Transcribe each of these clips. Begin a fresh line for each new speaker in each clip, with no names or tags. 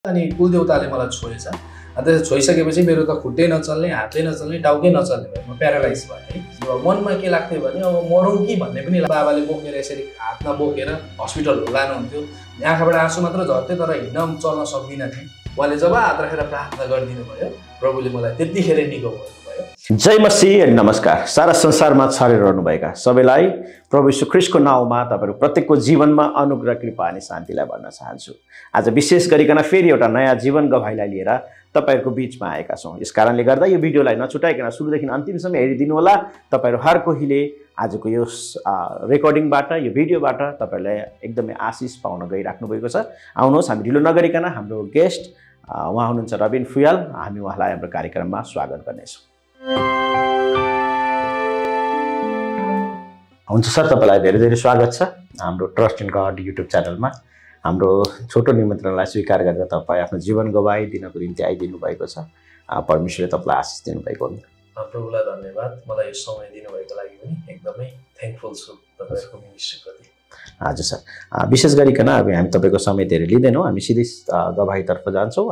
अनि कुलदेवताले मलाई छोएछ। अनि त्यसो छोइसकेपछि मेरो त खुट्टै नचल्ने, हातै नचल्ने, टाउकै नचल्ने भयो। म प्यारालाइज भएँ है। मनमा के लाग्थ्यो भने अब मरौँ कि भन्ने पनि बाबाले बोकेर यसरी हातमा बोकेर हस्पिटलहरू लानुहुन्थ्यो। आँखाबाट आँसु मात्र झर्थ्यो तर हिँड्न चल्न सक्दिनँ थिएँ। उहाँले जब हात राखेर प्रार्थना गरिदिनु भयो, प्रभुले मलाई त्यतिखेर निको गर्नुभयो।
जय मसीह, नमस्कार। सारा संसारमा छरिरहनुभएका सबैलाई प्रभु यीशु ख्रीष्टको नाउँमा तपाईहरु प्रत्येकको जीवनमा अनुग्रह, कृपा अनि शान्तिलाई भन्न चाहन्छु। आज विशेष गरिकन फेरि एउटा नयाँ जीवन गवाईलाई लिएर तपाईहरुको बीचमा आएका छौं। यसकारणले गर्दा यो भिडियोलाई नछुटाइकन सुरुदेखि अन्तिमसम्म हेरिदिनु होला। तपाईहरु हर कोहीले आजको यो रेकर्डिङबाट, यो भिडियोबाट तपाईहरुले एकदमै आशिष पाउन गइराख्नु भएको छ। आउनुहोस् हामी ढिलो नगरिकन हाम्रो गेस्ट उहाँ हुनुहुन्छ रबिन फुयाल, हामी उहाँलाई हाम्रो कार्यक्रममा स्वागत गर्नेछौं। हुन्छ सर, तपाईलाई धेरै धेरै स्वागत छ हाम्रो ट्रस्ट इन गॉड युट्युब च्यानलमा। हाम्रो छोटो निमन्त्रणलाई स्वीकार गरेर तपाईँ आफ्नो जीवन गवाई दिनको निम्ति आइदिनु भएको छ। परमेश्वरले तपाईलाई आशिष दिनुभएको हो।
प्रभुलाई धन्यवाद। मलाई यो समय दिनुभएको लागि पनि एकदमै थ्याङ्कफुल छु तपाईहरुको मिनिस्ट्रीप्रति।
हजुर सर, विशेष गरिकन अब हामी तपाईको समय धेरै लिँदैनौँ, हामी सिधै गवाहीतर्फ जान्छौँ।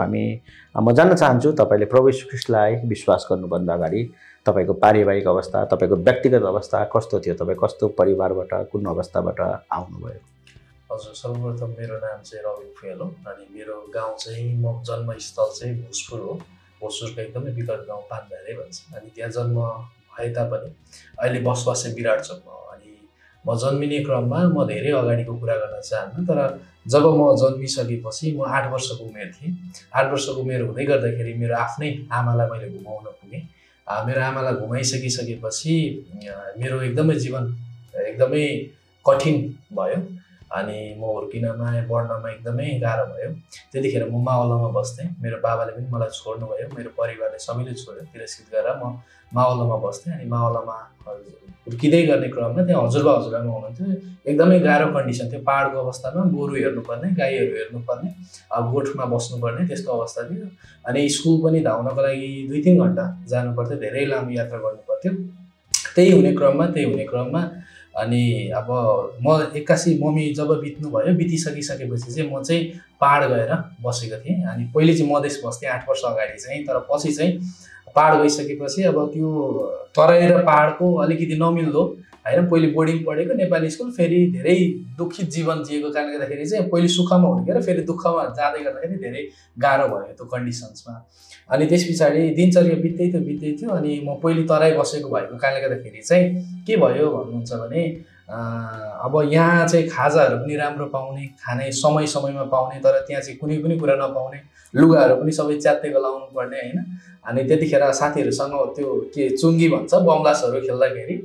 म जान्न चाहन्छु तपाईले प्रभु यीशु ख्रीष्टलाई विश्वास गर्नुभन्दा अगाडि तपाईको पारिवारिक अवस्था, तपाईको व्यक्तिगत अवस्था कस्तो थियो? तपाई कस्तो परिवारबाट, कुन अवस्थाबाट आउनुभयो?
हजुर, सर्वप्रथम मेरो नाम चाहिँ रबिन फुयाल हो अनि मेरो गाउँ चाहिँ म जन्मस्थल चाहिँ भोजपुर हो। भोजपुरको एकदमै विकट गाउँ पानधारे भन्छ। अनि त्यहाँ जन्म भए तापनि अहिले बसोबास चाहिँ विराट चोकमा हो। अनि म जन्मिने क्रममा म धेरै अगाडिको कुरा गर्न चाहन्न, तर जब म जन्मिसकेपछि म 8 वर्षको उमेर थिएँ। 8 वर्षको उमेर हुँदै गर्दाखेरि मेरो आफ्नै आमालाई मैले घुमाउन पुगेँ। मेरो आमालाई घुमाइसकिसकेपछि मेरो एकदमै जीवन एकदमै कठिन भयो अनि म हुर्किनमा बढ्नमा एकदमै गाह्रो भयो। त्यतिखेर म मावलामा बस्थेँ। मेरो बाबाले पनि मलाई छोड्नुभयो, मेरो परिवारले सबैले छोड्यो, तिरस्कृत गरेर म मावलामा बस्थेँ। अनि मावलामा हुर्किँदै गर्ने क्रममा त्यहाँ हजुरबा हजुरआमा हुनुहुन्थ्यो। एकदमै गाह्रो कन्डिसन थियो। पाहाडको अवस्थामा गोरु हेर्नुपर्ने, गाईहरू हेर्नुपर्ने, गोठमा बस्नुपर्ने त्यस्तो अवस्था थियो। अनि स्कुल पनि धाउनको लागि 2-3 घन्टा जानु पर्थ्यो, धेरै लामो यात्रा गर्नु पर्थ्यो। त्यही हुने क्रममा अनि अब म 81 मम्मी जब बितिसकेपछि चाहिँ म चाहिँ पाहाड गएर बसेको थिएँ। अनि पहिले चाहिँ मधेस बस्थेँ 8 वर्ष अगाडि चाहिँ, तर पछि चाहिँ पाहाड गइसकेपछि अब त्यो तराई र पाहाडको अलिकति नमिल्दो हैन। पहिले बोर्डिङ पढेको नेपाली स्कुल, फेरि धेरै दुखित जीवन जिएको कारणले गर्दाखेरि चाहिँ पहिले सुखमा हुर्केर फेरि दुःखमा जाँदै गर्दाखेरि धेरै गाह्रो भयो त्यो कन्डिसन्समा। अनि त्यस पछाडि दिनचर्या बित्दै थियो। अनि म पहिले तराई बसेको भएको कारणले गर्दाखेरि चाहिँ के भयो भन्नुहुन्छ भने अब यहाँ चाहिँ खाजाहरू पनि राम्रो पाउने, खाने समयमा पाउने, तर त्यहाँ चाहिँ कुनै पनि कुरा नपाउने, लुगाहरू पनि सबै च्यात्तेको लाउनु पर्ने हैन। अनि त्यतिखेर साथीहरूसँग त्यो के चुङ्गी भन्छ बमलासहरू खेल्दाखेरि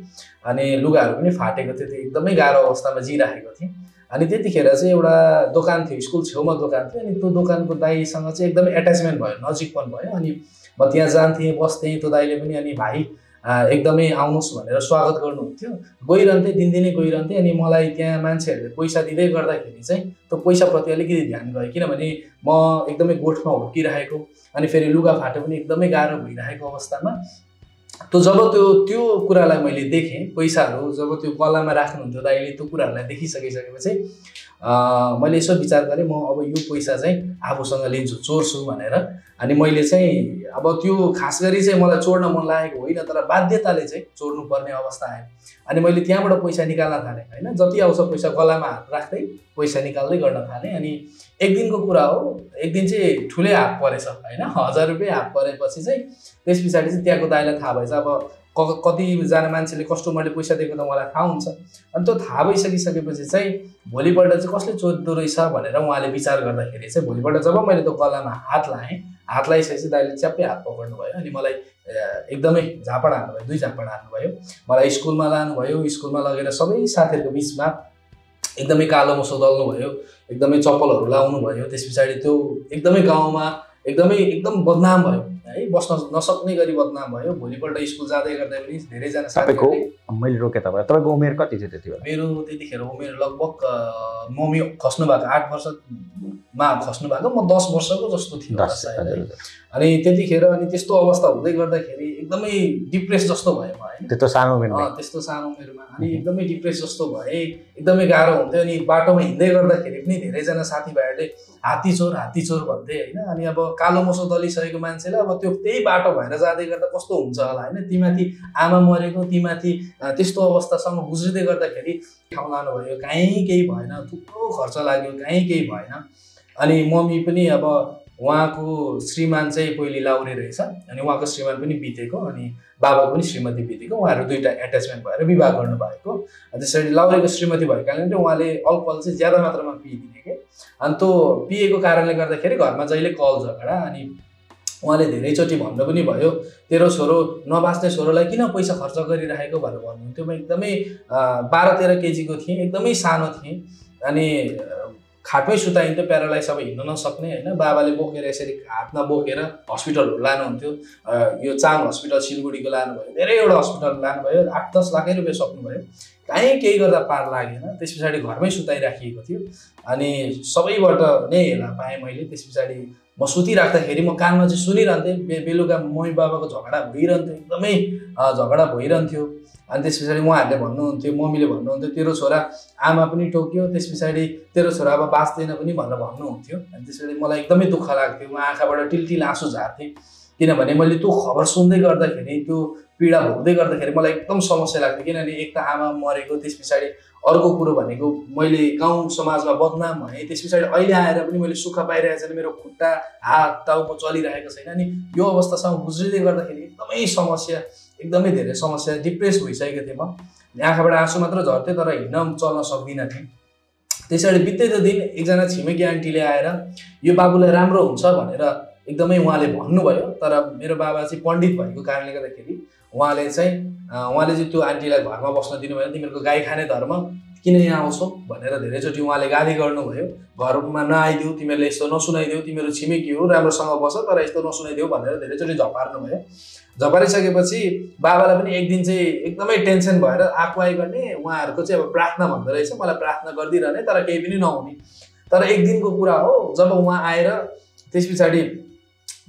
अनि लुगाहरू पनि फाटेको थियो। त्यो एकदमै गाह्रो अवस्थामा जिराखेको थिएँ। अनि त्यतिखेर चाहिँ एउटा दोकान थियो, स्कुल छेउमा दोकान थियो। अनि त्यो दोकानको दाइसँग चाहिँ एकदमै एट्याचमेन्ट भयो, नजिकपन भयो। अनि म त्यहाँ जान्थेँ, बस्थेँ। त्यो दाइले पनि अनि भाइ एकदमै आउनुहोस् भनेर स्वागत गर्नुहुन्थ्यो। गइरहन्थेँ, दिनदिनै गइरहन्थेँ। अनि मलाई त्यहाँ मान्छेहरूले पैसा दिँदै गर्दाखेरि चाहिँ त्यो पैसाप्रति अलिकति ध्यान गयो, किनभने म एकदमै गोठमा हुर्किरहेको अनि फेरि लुगा फाटो पनि एकदमै गाह्रो भइरहेको अवस्थामा जब त्यो कुरालाई मैले देखेँ, पैसाहरू जब त्यो गलामा राख्नुहुन्थ्यो दाइले, त्यो कुराहरूलाई देखिसकेपछि मैले यसो विचार गरेँ, म अब यो पैसा चाहिँ आफूसँग लिन्छु, चोर्छु भनेर। अनि मैले चाहिँ अब त्यो खास गरी चाहिँ मलाई चोर्न मन लागेको होइन, तर बाध्यताले चाहिँ चोर्नुपर्ने अवस्था आयो। अनि मैले त्यहाँबाट पैसा निकाल्न थालेँ हैन। जति आउँछ पैसा गलामा हात राख्दै पैसा निकाल्दै गर्न थालेँ। अनि एक दिनको कुरा हो, एक दिन चाहिँ ठुलै हात परेछ हैन। 1000 रुपैयाँ हात परेपछि चाहिँ त्यस पछाडि चाहिँ त्यहाँको दाइलाई थाहा भएछ। अब कतिजना मान्छेले कस्टमरले पैसा दिएको त मलाई थाहा हुन्छ। अनि त्यो थाहा भइसकिसकेपछि चाहिँ भोलिपल्ट चाहिँ कसले चोर्दो रहेछ भनेर उहाँले विचार गर्दाखेरि चाहिँ भोलिपल्ट जब मैले त्यो गलामा हात लगाइसकेपछि दाइले च्याप्पै हात पक्र्नु भयो। अनि मलाई एकदमै झापड हान्नुभयो, 2 झापड हान्नुभयो। मलाई स्कुलमा लानुभयो। स्कुलमा लगेर सबै साथीहरूको बिचमा एकदमै कालो मोसो दल्नु भयो, एकदमै चप्पलहरू लाउनु भयो। त्यस पछाडि त्यो एकदमै गाउँमा एकदम बदनाम भयो। है बस्न नसक्ने गरी बदनाम भयो। भोलिपल्ट स्कुल जाँदै गर्दा पनि धेरैजना
तपाईँको
साथीहरूले
मैले रोकेँ तपाईँको उमेर कति थियो त्यति बेला?
मेरो त्यतिखेर उमेर लगभग मम्मी खस्नु भएको 8 वर्षमा खस्नु भएको, म 10 वर्षको जस्तो थियो सायद। अनि त्यतिखेर अनि त्यस्तो अवस्था हुँदै गर्दाखेरि एकदमै डिप्रेस जस्तो भयो म हैन,
त्यस्तो सानो उमेरमा।
त्यस्तो सानो उमेरमा अनि एकदमै डिप्रेस जस्तो भए, एकदमै गाह्रो हुन्थ्यो। अनि बाटोमा हिँड्दै गर्दाखेरि पनि धेरैजना साथीभाइहरूले हात्ती चोर भन्थे हैन। अनि अब कालो मोसो दलिसकेको मान्छेले अब त्यो त्यही बाटो भएर जाँदै गर्दा कस्तो हुन्छ होला हैन, तीमाथि आमा मरेको, तीमाथि त्यस्तो अवस्थासँग गुज्रिँदै गर्दाखेरि ठाउँ लानुभयो, कहीँ केही भएन, थुप्रो खर्च लाग्यो, कहीँ केही भएन। अनि मम्मी पनि अब उहाँको श्रीमान चाहिँ पहिले लाउरे रहेछ, अनि उहाँको श्रीमान पनि बितेको, अनि बाबाको पनि श्रीमती बितेको, उहाँहरू दुईवटा एट्याचमेन्ट भएर विवाह गर्नुभएको। त्यसरी लाउरेको श्रीमती भएको कारणले उहाँले अल्कोहल चाहिँ ज्यादा मात्रामा पिइदिने के, अनि त्यो पिएको कारणले गर्दाखेरि घरमा जहिले कल झगडा। अनि उहाँले धेरैचोटि भन्नु पनि भयो, तेरो छोरो नबाच्ने छोरोलाई किन पैसा खर्च गरिरहेको भनेर भन्नुहुन्थ्यो। म एकदमै 12-13 केजीको थिएँ, एकदमै सानो थिएँ, अनि खाटमै सुताइन्थ्यो, प्यारालाइज अब हिँड्न नसक्ने होइन। बाबाले बोकेर यसरी हातमा बोकेर हस्पिटलहरू लानुहुन्थ्यो। यो चाङ हस्पिटल सिलगढीको लानुभयो, धेरैवटा हस्पिटल लानुभयो, 8-10 लाख रुपियाँ सक्नुभयो, कहीँ केही गर्दा पार लागेन। त्यस पछाडि घरमै सुताइराखिएको थियो, अनि सबैबाट नै हेला पाएँ मैले। त्यस पछाडि म सुतिराख्दाखेरि म कानमा चाहिँ सुनिरहन्थेँ, बेलुका मम्मी बाबाको झगडा भइरहन्थ्यो, एकदमै झगडा भइरहन्थ्यो। अनि त्यस पछाडि उहाँहरूले भन्नुहुन्थ्यो, मम्मीले भन्नुहुन्थ्यो तेरो छोरा आमा पनि टोक्यो, त्यस पछाडि तेरो छोरा अब बाँच्दैन पनि भनेर भन्नुहुन्थ्यो। अनि त्यस पछाडि मलाई एकदमै दुःख लाग्थ्यो, म आँखाबाट टिलटिल आँसु झार्थेँ, किनभने मैले त्यो खबर सुन्दै गर्दाखेरि, त्यो पीडा भोग्दै गर्दाखेरि मलाई एकदम समस्या लाग्थ्यो। किनभने एक त आमा मरेको, त्यस पछाडि अर्को कुरो भनेको मैले गाउँ समाजमा बदनाम भएँ, त्यस पछाडि अहिले आएर पनि मैले सुख पाइरहेको छैन, मेरो खुट्टा हात टाउको चलिरहेको छैन। अनि यो अवस्थासँग गुज्रिँदै गर्दाखेरि एकदमै समस्या, एकदमै धेरै समस्या, डिप्रेस भइसकेको थिएँ म। आँखाबाट आँसु मात्र झर्थ्यो, तर हिँड्न चल्न सक्दिनँ थिएँ। त्यसरी बित्दैको दिन एकजना छिमेकी आन्टीले आएर यो बाबुलाई राम्रो हुन्छ भनेर एकदमै उहाँले भन्नुभयो। तर मेरो बाबा चाहिँ पण्डित भएको कारणले गर्दाखेरि उहाँले चाहिँ त्यो आन्टीलाई घरमा बस्न दिनुभयो। तिमीहरूको गाई खाने धर्म, किन यहाँ आउँछौ भनेर धेरैचोटि उहाँले गाली गर्नुभयो। घरमा नआइदेऊ, तिमीहरूले यस्तो नसुनाइदेऊ, तिमीहरू छिमेकी हो, राम्रोसँग बस, तर यस्तो नसुनाइदेऊ भनेर धेरैचोटि झपार्नुभयो। झपारिसकेपछि बाबालाई पनि एक दिन चाहिँ एकदमै टेन्सन भएर आकुवाई गर्ने, उहाँहरूको चाहिँ अब प्रार्थना भन्दो रहेछ, मलाई प्रार्थना गरिदिरहने तर केही पनि नहुने। तर एक दिनको कुरा हो, जब उहाँ आएर त्यस पछाडि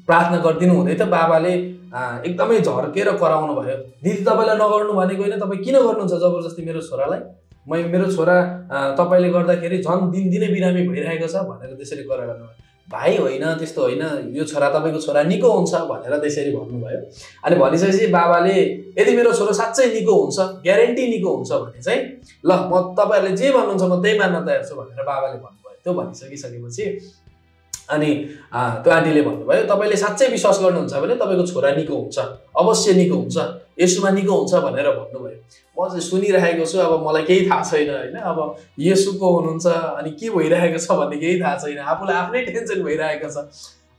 प्रार्थना गरिदिनु हुँदै थियो, बाबाले एकदमै झर्केर कराउनु भयो, दिदी तपाईँलाई नगर्नु भनेको होइन, तपाईँ किन गर्नुहुन्छ जबरजस्ती मेरो छोरालाई, मेरो छोरा तपाईँले गर्दाखेरि झन् दिनदिनै बिरामी भइरहेको छ भनेर त्यसरी कराउनु भयो। भाइ होइन, त्यस्तो होइन, यो छोरा तपाईँको छोरा निको हुन्छ भनेर त्यसरी भन्नुभयो। अनि भनिसकेपछि बाबाले यदि मेरो छोरो साँच्चै निको हुन्छ, ग्यारेन्टी निको हुन्छ भने चाहिँ ल म तपाईँहरूले जे भन्नुहुन्छ म त्यही मान्न तयार छु भनेर बाबाले भन्नुभयो। त्यो भनिसकिसकेपछि अनि त्यो आन्टीले भन्नुभयो, तपाईँले साँच्चै विश्वास गर्नुहुन्छ भने तपाईँको छोरा निको हुन्छ, अवश्य निको हुन्छ, येशूमा निको हुन्छ भनेर भन्नुभयो। म चाहिँ सुनिरहेको छु, अब मलाई केही थाहा छैन होइन, अब येशू को हुनुहुन्छ अनि के भइरहेको छ भन्ने केही थाहा छैन, आफूलाई आफ्नै टेन्सन भइरहेको छ।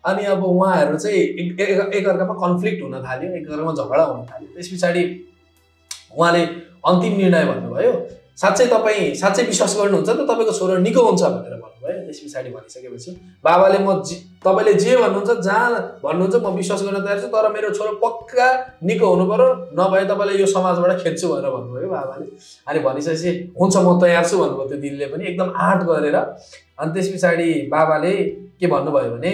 अनि अब उहाँहरू चाहिँ एकअर्कामा कन्फ्लिक्ट हुन थाल्यो, एकअर्कामा झगडा हुन थाल्यो। त्यस पछाडि उहाँले अन्तिम निर्णय भन्नुभयो, साँच्चै विश्वास गर्नुहुन्छ त तपाईँको छोरो निको हुन्छ भनेर भन्नुभयो। त्यस पछाडि भनिसकेपछि बाबाले तपाईँले जे भन्नुहुन्छ, जहाँ भन्नुहुन्छ म विश्वास गर्न तयार छु, तर मेरो छोरो पक्का निको हुनु पर्यो, नभए तपाईँलाई यो समाजबाट खेद्छु भनेर भन्नुभयो बाबाले। अनि भनिसकेपछि हुन्छ म तयार छु भन्नुभयो त्यो दिदीले पनि एकदम आँट गरेर। अनि त्यस पछाडि बाबाले के भन्नुभयो भने,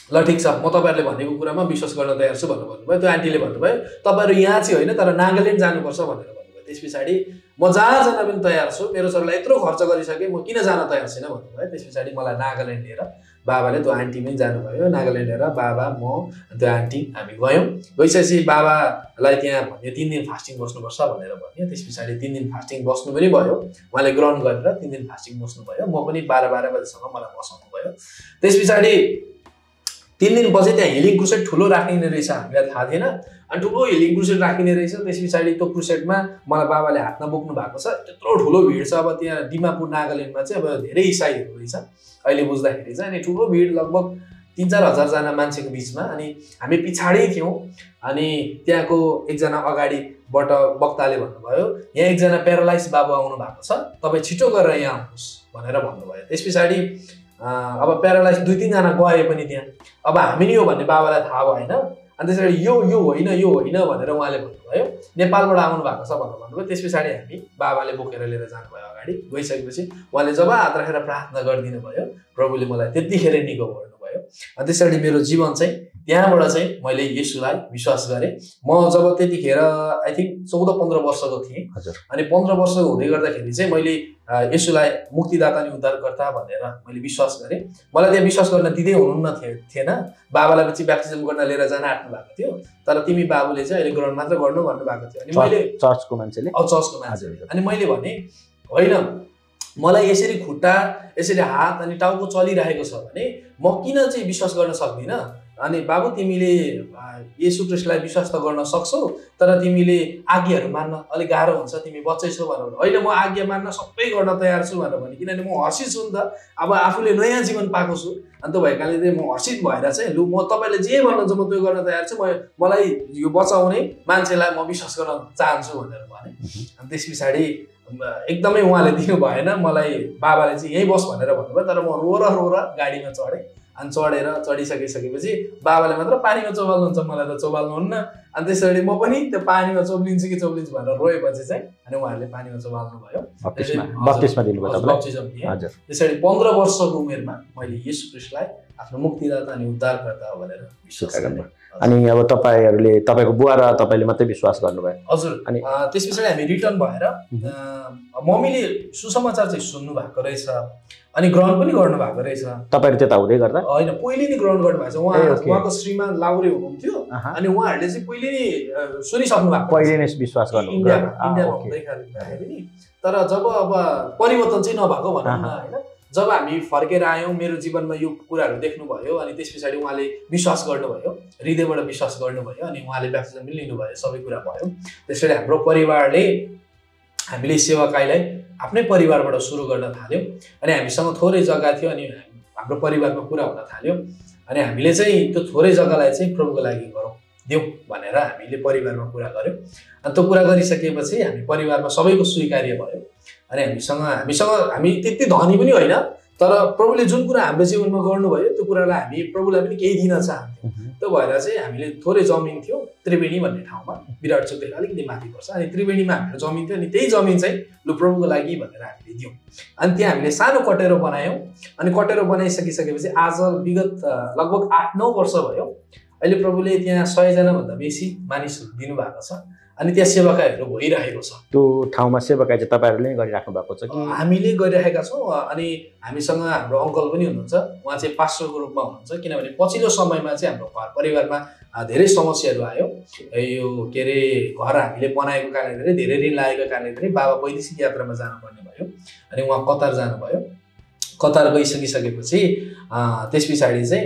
ल ठिक छ, म तपाईँहरूले भनेको कुरामा विश्वास गर्न तयार छु भनेर भन्नुभयो। त्यो आन्टीले भन्नुभयो, तपाईँहरू यहाँ चाहिँ होइन तर नागाल्यान्ड जानुपर्छ भनेर भन्नुभयो। त्यस पछाडि म जहाँ जान पनि तयार छु, मेरो छोरालाई यत्रो खर्च गरिसकेँ, म किन जान तयार छैन भन्नुभयो। त्यस पछाडि मलाई नागाल्यान्ड लिएर बाबाले, त्यो आन्टी पनि जानुभयो नागाल्यान्ड लिएर, बाबा म त्यो आन्टी हामी गयौँ। गइसकेपछि बाबालाई त्यहाँ भन्यो 3 दिन फास्टिङ बस्नुपर्छ भनेर भन्यो। त्यस पछाडि 3 दिन फास्टिङ बस्नु पनि भयो, उहाँले ग्रहण गरेर 3 दिन फास्टिङ बस्नुभयो। म पनि 12 बजीसम्म मलाई बसाउनु भयो। त्यस पछाडि 3 दिनपछि त्यहाँ हिलिङ क्रुसेड ठुलो राखिने रहेछ, हामीलाई थाहा थिएन। अनि ठुलो हिलिङ क्रुसेड राखिने रहेछ। त्यस पछाडि त्यो क्रुसेडमा मलाई बाबाले हातमा बोक्नु भएको छ, त्यत्रो ठुलो भिड छ। अब त्यहाँ दिमापुर नागाल्यान्डमा चाहिँ अब धेरै इसाईहरू रहेछ अहिले बुझ्दाखेरि चाहिँ, अनि ठुलो भिड लगभग 3-4 हजारजना मान्छेको बिचमा। अनि हामी पछाडि थियौँ। अनि त्यहाँको एकजना अगाडिबाट वक्ताले भन्नुभयो, यहाँ एकजना प्यारालाइज बाबु आउनु भएको छ, तपाईँ छिटो गरेर यहाँ आउनुहोस् भनेर भन्नुभयो। त्यस पछाडि अब प्यारालाइज 2-3 जना गए पनि त्यहाँ अब हामी नि हो भन्ने बाबालाई थाहा भएन अनि त्यसरी यो होइन भनेर उहाँले भन्नुभयो नेपालबाट आउनु भएको छ भनेर भन्नुभयो त्यस पछाडि हामी बाबाले बोकेर लिएर जानुभयो अगाडि गइसकेपछि उहाँले जब हात राखेर प्रार्थना गरिदिनु भयो प्रभुले मलाई त्यतिखेर निको गर्नुभयो अनि त्यसरी मेरो जीवन चाहिँ त्यहाँबाट चाहिँ मैले येशूलाई विश्वास गरेँ म जब त्यतिखेर आई थिङ्क 14-15 वर्षको थिएँ अनि 15 वर्षको हुँदै गर्दाखेरि चाहिँ मैले येशूलाई मुक्तिदाता अनि उद्धारकर्ता भनेर मैले विश्वास गरेँ मलाई त्यहाँ विश्वास गर्न दिँदै हुनुहुन्न थिएन बाबालाई चाहिँ ब्याप्टिजम गर्न लिएर जान आँट्नु भएको थियो तर तिमी बाबुले चाहिँ अहिले ग्रहण मात्र गर्नु भन्नुभएको थियो अनि मैले चर्चको मान्छेले अनि मैले भने होइन मलाई यसरी खुट्टा यसरी हात अनि टाउको चलिरहेको छ भने म किन चाहिँ विश्वास गर्न सक्दिनँ अनि बाबु तिमीले येशू ख्रीष्टलाई विश्वास त गर्न सक्छौ तर तिमीले आज्ञाहरू मान्न अलिक गाह्रो हुन्छ तिमी बच्चै छौ भनेर होइन म आज्ञा मान्न सबै गर्न तयार छु भनेर भने किनभने म हर्षित छु नि त अब आफूले नयाँ जीवन पाएको छु अनि त्यो भएकाले चाहिँ म हर्षित भएर चाहिँ लु म तपाईँले जे भन्नुहुन्छ म त्यो गर्न तयार छु मलाई यो बचाउने मान्छेलाई म विश्वास गर्न चाहन्छु भनेर भने अनि त्यस पछाडि एकदमै उहाँले दिनु भएन मलाई बाबाले चाहिँ यहीँ बस भनेर भन्नुभयो तर म रोर गाडीमा चढेँ अनि चढिसकेपछि बाबाले मात्र पानीमा चोबाल्नुहुन्छ मलाई त चोबाल्नुहुन्न अनि त्यसरी म पनि त्यो पानीमा चोब्लिन्छु भनेर रोएपछि चाहिँ अनि उहाँहरूले पानीमा चोबाल्नु भयो त्यसरी 15 वर्षको उमेरमा मैले येशू ख्रीष्टलाई आफ्नो मुक्तिदाता अनि उद्धारकर्ता भनेर विश्वास गरेँ
अनि अब तपाईहरुले तपाईको बुवा र तपाईले मात्रै विश्वास गर्नुभयो
हजुर अनि त्यस पछाडि हामी रिटर्न भएर मम्मीले सुसमाचार चाहिँ सुन्नु भएको रहेछ अनि ग्रहण पनि गर्नु भएको रहेछ
तपाईहरु त्यता हुँदै गर्दा
हैन पहिले नि ग्रहण गर्नु भएको छ उहाँको श्रीमान लाउरे हुनुहुन्थ्यो अनि उहाँहरुले चाहिँ पहिले नि सुनिसक्नु भएको
पहिले नै विश्वास गर्नु
इन्डियामा हुँदै नि तर जब अब परिवर्तन चाहिँ नभएको भनौँ न हैन जब हामी फर्केर आयौं मेरो जीवनमा यो कुराहरु देख्नुभयो अनि त्यसपछि उहाँले विश्वास गर्नुभयो हृदयबाट विश्वास गर्नुभयो अनि उहाँले ब्याप्टिजम पनि लिनुभयो सबै कुरा भयो त्यसैले हाम्रो परिवारले हामीले सेवाकाईलाई आफ्नै परिवारबाट सुरु गर्न थाल्यौं अनि हामीसँग थोरै जग्गा थियो अनि हाम्रो परिवारमा कुरा हुन थाल्यो अनि हामीले चाहिँ त्यो थोरै जग्गालाई चाहिँ प्रभुको लागि गरौँ देऊ भनेर हामीले परिवारमा कुरा गर्यौं अनि त्यो कुरा गरिसकेपछि हामी परिवारमा सबैको स्वीकार्य भयो अनि हामी त्यति धनी पनि होइन तर प्रभुले जुन कुरा हाम्रो जीवनमा गर्नुभयो त्यो कुरालाई हामी प्रभुलाई पनि केही दिन चाहन्थ्यौं त्यो भएर चाहिँ हामीले थोरै जमिन थियो त्रिवेणी भन्ने ठाउँमा विराट चोकदेखि अलिकति माथि पर्छ अनि त्रिवेणीमा हाम्रो जमिन थियो अनि त्यही जमिन चाहिँ लु प्रभुको लागि भनेर हामीले दियौं अनि त्यहाँ हामीले सानो कटेरो बनायौं अनि कटेरो बनाइसकिसकेपछि आज विगत लगभग 8-9 वर्ष भयो अहिले प्रभुले त्यहाँ 100 जना भन्दा बेसी मानिसहरु दिनु भएको छ अनि त्यहाँ सेवाकाईहरु भइरहेको छ
त्यो ठाउँमा सेवाकाई चाहिँ तपाईहरुले गरिराख्नु भएको छ कि
हामीले गरिरहेका छौं अनि हामीसँग हाम्रो अंकल पनि हुनुहुन्छ उहाँ चाहिँ पास्टरको रूपमा हुनुहुन्छ किनभने पछिल्लो समयमा चाहिँ हाम्रो परिवारमा धेरै समस्याहरु आयो यो के रे घर हामीले बनाएको कारणले धेरै ऋण लागेको कारणले बाबा वैदेशिक यात्रामा जानुपर्ने भयो अनि उहाँ कतार जानुभयो कतार गइसकिसकेपछि त्यसपछि चाहिँ